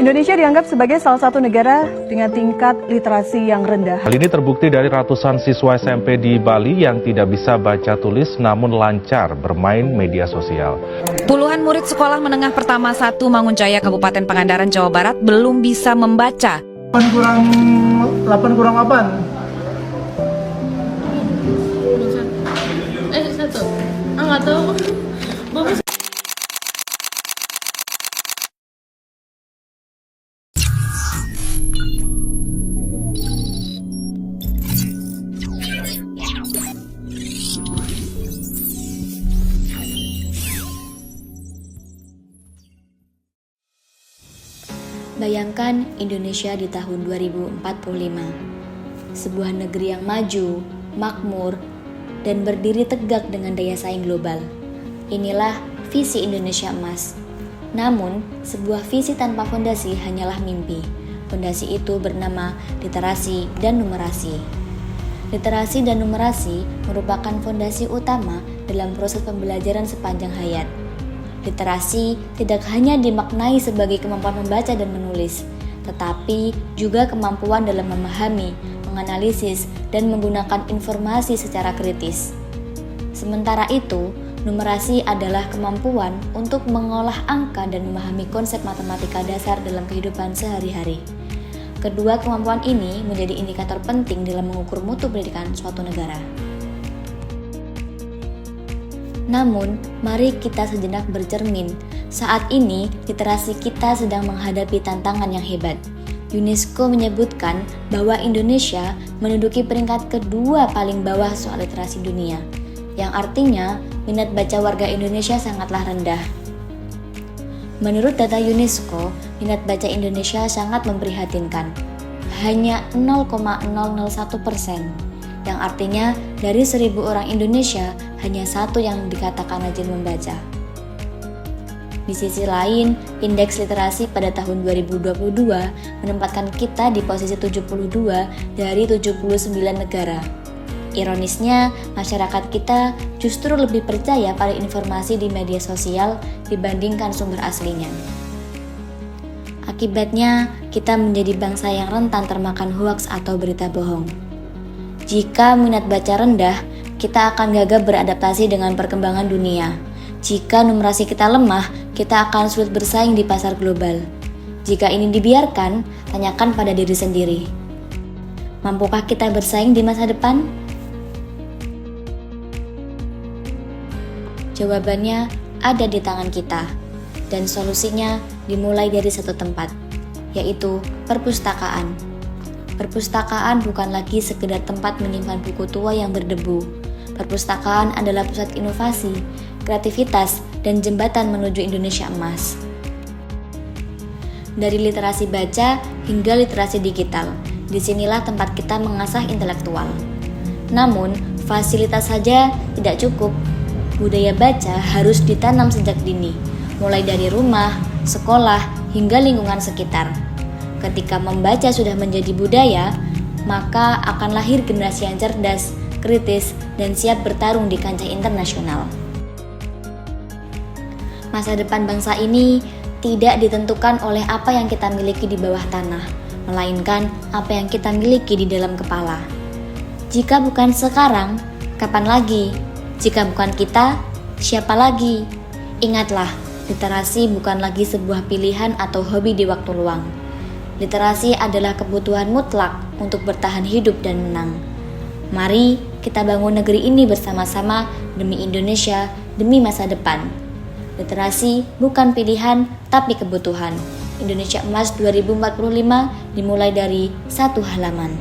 Indonesia dianggap sebagai salah satu negara dengan tingkat literasi yang rendah. Hal ini terbukti dari ratusan siswa SMP di Bali yang tidak bisa baca tulis namun lancar bermain media sosial. Puluhan murid sekolah menengah pertama 1 Mangunjaya Kabupaten Pangandaran, Jawa Barat belum bisa membaca. 8 kurang 8. Satu. Nggak tahu. Bagus. Bayangkan Indonesia di tahun 2045, sebuah negeri yang maju, makmur, dan berdiri tegak dengan daya saing global. Inilah visi Indonesia Emas. Namun, sebuah visi tanpa fondasi hanyalah mimpi. Fondasi itu bernama literasi dan numerasi. Literasi dan numerasi merupakan fondasi utama dalam proses pembelajaran sepanjang hayat. Literasi tidak hanya dimaknai sebagai kemampuan membaca dan menulis, tetapi juga kemampuan dalam memahami, menganalisis, dan menggunakan informasi secara kritis. Sementara itu, numerasi adalah kemampuan untuk mengolah angka dan memahami konsep matematika dasar dalam kehidupan sehari-hari. Kedua kemampuan ini menjadi indikator penting dalam mengukur mutu pendidikan suatu negara. Namun, mari kita sejenak bercermin. Saat ini, literasi kita sedang menghadapi tantangan yang hebat. UNESCO menyebutkan bahwa Indonesia menduduki peringkat kedua paling bawah soal literasi dunia, yang artinya minat baca warga Indonesia sangatlah rendah. Menurut data UNESCO, minat baca Indonesia sangat memprihatinkan. Hanya 0,001%. Yang artinya dari 1.000 orang Indonesia hanya 1 yang dikatakan rajin membaca. Di sisi lain, indeks literasi pada tahun 2022 menempatkan kita di posisi 72 dari 79 negara. Ironisnya, masyarakat kita justru lebih percaya pada informasi di media sosial dibandingkan sumber aslinya. Akibatnya, kita menjadi bangsa yang rentan termakan hoaks atau berita bohong. Jika minat baca rendah, kita akan gagap beradaptasi dengan perkembangan dunia. Jika numerasi kita lemah, kita akan sulit bersaing di pasar global. Jika ini dibiarkan, tanyakan pada diri sendiri. Mampukah kita bersaing di masa depan? Jawabannya ada di tangan kita, dan solusinya dimulai dari satu tempat, yaitu perpustakaan. Perpustakaan bukan lagi sekedar tempat menyimpan buku tua yang berdebu. Perpustakaan adalah pusat inovasi, kreativitas, dan jembatan menuju Indonesia Emas. Dari literasi baca hingga literasi digital, disinilah tempat kita mengasah intelektual. Namun, fasilitas saja tidak cukup. Budaya baca harus ditanam sejak dini, mulai dari rumah, sekolah, hingga lingkungan sekitar. Ketika membaca sudah menjadi budaya, maka akan lahir generasi yang cerdas, kritis, dan siap bertarung di kancah internasional. Masa depan bangsa ini tidak ditentukan oleh apa yang kita miliki di bawah tanah, melainkan apa yang kita miliki di dalam kepala. Jika bukan sekarang, kapan lagi? Jika bukan kita, siapa lagi? Ingatlah, literasi bukan lagi sebuah pilihan atau hobi di waktu luang. Literasi adalah kebutuhan mutlak untuk bertahan hidup dan menang. Mari kita bangun negeri ini bersama-sama demi Indonesia, demi masa depan. Literasi bukan pilihan, tapi kebutuhan. Indonesia Emas 2045 dimulai dari 1 halaman.